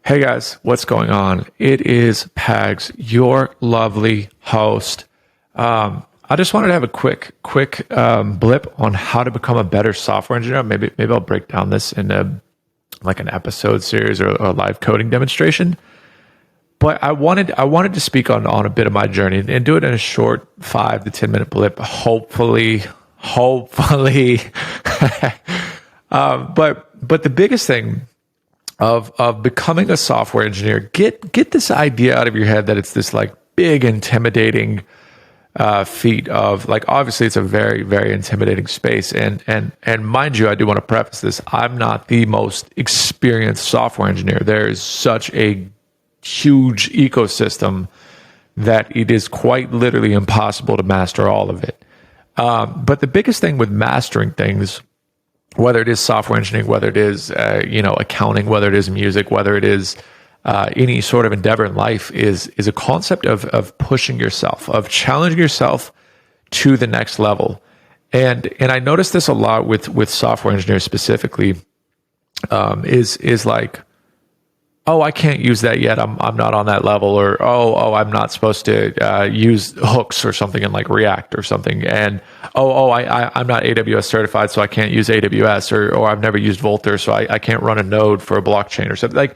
Hey guys, what's going on? It is Pags, your lovely host. I just wanted to have a quick blip on how to become a better software engineer. Maybe I'll break down this in like an episode series or a live coding demonstration. But I wanted to speak on a bit of my journey and do it in a short 5 to 10 minute blip. Hopefully. But the biggest thing of becoming a software engineer, get this idea out of your head that it's this like big intimidating feat of like, obviously it's a very, very intimidating space. And mind you, I do want to preface this. I'm not the most experienced software engineer. There is such a huge ecosystem that it is quite literally impossible to master all of it. But the biggest thing with mastering things, whether it is software engineering, whether it is accounting, whether it is music, whether it is any sort of endeavor in life, is a concept of pushing yourself, of challenging yourself to the next level. And I noticed this a lot with software engineers specifically. Is like, oh, I can't use that yet. I'm not on that level, or I'm not supposed to use hooks or something in like React or something. And I'm not AWS certified, so I can't use AWS, or I've never used Volter, so I can't run a node for a blockchain or something.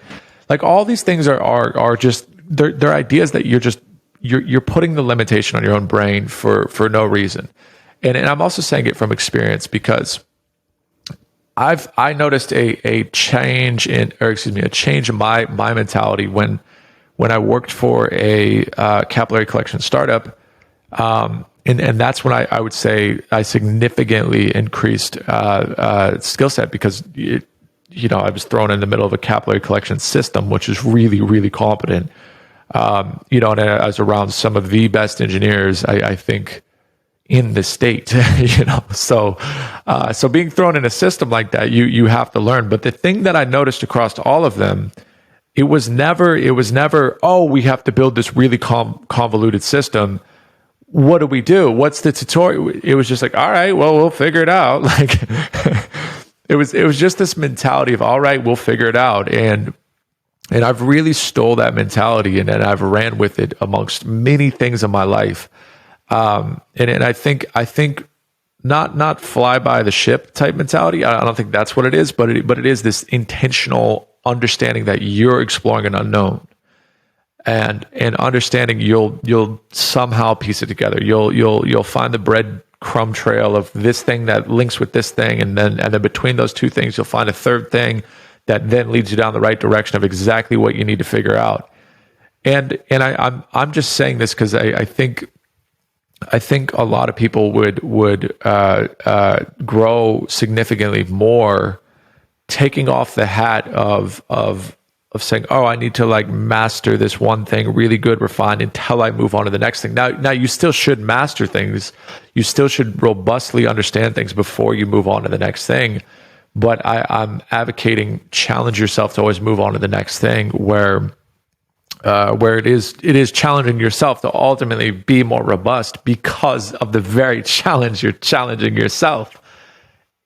Like all these things are just they're ideas that you're putting the limitation on your own brain for no reason. And I'm also saying it from experience because I noticed a change in my mentality when I worked for a capillary collection startup, and that's when I would say I significantly increased skill set because I was thrown in the middle of a capillary collection system, which is really, really competent. And I was around some of the best engineers I think in the state, so being thrown in a system like that, you have to learn. But the thing that I noticed across all of them, it was never, oh, we have to build this really convoluted system. What do we do? What's the tutorial? It was just like, all right, well, we'll figure it out. Like it was just this mentality of, all right, we'll figure it out. And I've really stole that mentality and I've ran with it amongst many things in my life. And I think not fly by the ship type mentality. I don't think that's what it is, but it is this intentional understanding that you're exploring an unknown, and understanding you'll somehow piece it together. You'll find the breadcrumb trail of this thing that links with this thing, and then between those two things, you'll find a third thing that then leads you down the right direction of exactly what you need to figure out. And I'm just saying this because I think a lot of people would grow significantly more taking off the hat of saying, oh, I need to like master this one thing really good, refined until I move on to the next thing. Now you still should master things. You still should robustly understand things before you move on to the next thing. But I'm advocating challenge yourself to always move on to the next thing where it is challenging yourself to ultimately be more robust because of the very challenge you're challenging yourself.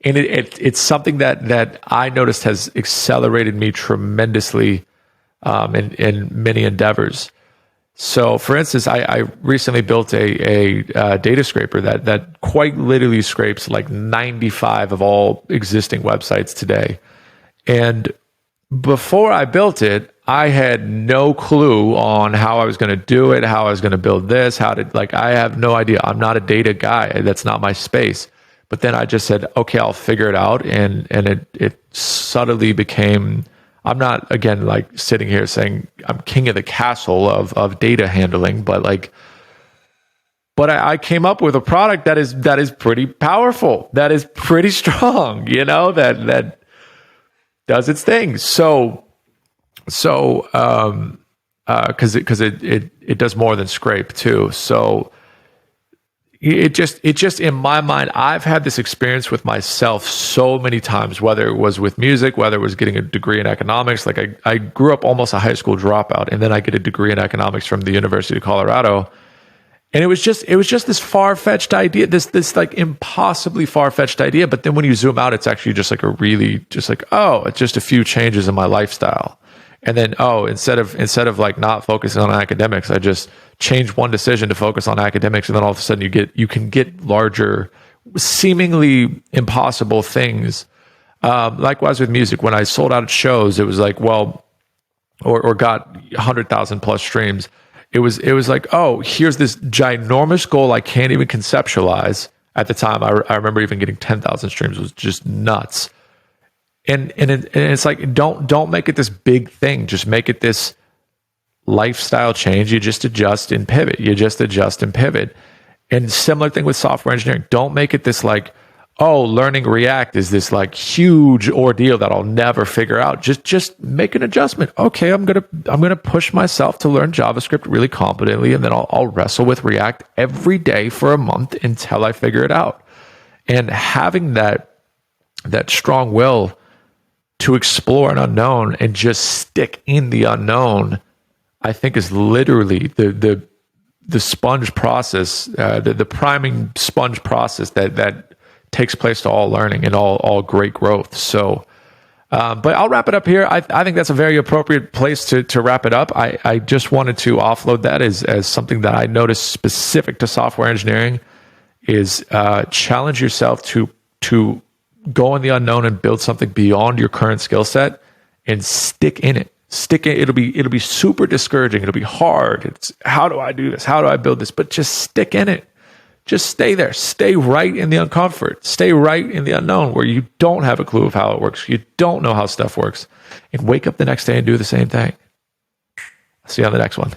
And it's something that I noticed has accelerated me tremendously in many endeavors. So, for instance, I recently built a data scraper that quite literally scrapes like 95 of all existing websites today. And before I built it, I had no clue on how I was going to do it, how I was going to build this, I have no idea. I'm not a data guy. That's not my space. But then I just said, okay, I'll figure it out. And it subtly became, I'm not, again, like sitting here saying I'm king of the castle of data handling, but I came up with a product that is pretty powerful, that is pretty strong, that does its thing. Because it does more than scrape too. So it just in my mind, I've had this experience with myself so many times, whether it was with music, whether it was getting a degree in economics. Like I grew up almost a high school dropout, and then I get a degree in economics from the University of Colorado. And it was just this far-fetched idea, this like impossibly far-fetched idea. But then when you zoom out, it's actually just like it's just a few changes in my lifestyle. And then, instead of like not focusing on academics, I just change one decision to focus on academics. And then all of a sudden you can get larger, seemingly impossible things. Likewise with music, when I sold out at shows, it was like, well, or got 100,000 plus streams. It was like, oh, here's this ginormous goal I can't even conceptualize. At the time, I remember even getting 10,000 streams was just nuts. And it's like, don't make it this big thing. Just make it this lifestyle change. You just adjust and pivot. And similar thing with software engineering. Don't make it this like, oh, learning React is this like huge ordeal that I'll never figure out. Just make an adjustment. Okay, I'm gonna push myself to learn JavaScript really competently, and then I'll wrestle with React every day for a month until I figure it out. And having that strong will to explore an unknown and just stick in the unknown, I think is literally the sponge process, the priming sponge process that takes place to all learning and all great growth. So, but I'll wrap it up here. I think that's a very appropriate place to wrap it up. I just wanted to offload that as something that I noticed specific to software engineering is challenge yourself to go in the unknown and build something beyond your current skill set and stick in it. It'll be super discouraging. It'll be hard. It's how do I do this? How do I build this? But just stick in it. Just stay there. Stay right in the uncomfort. Stay right in the unknown where you don't have a clue of how it works. You don't know how stuff works. And wake up the next day and do the same thing. I'll see you on the next one.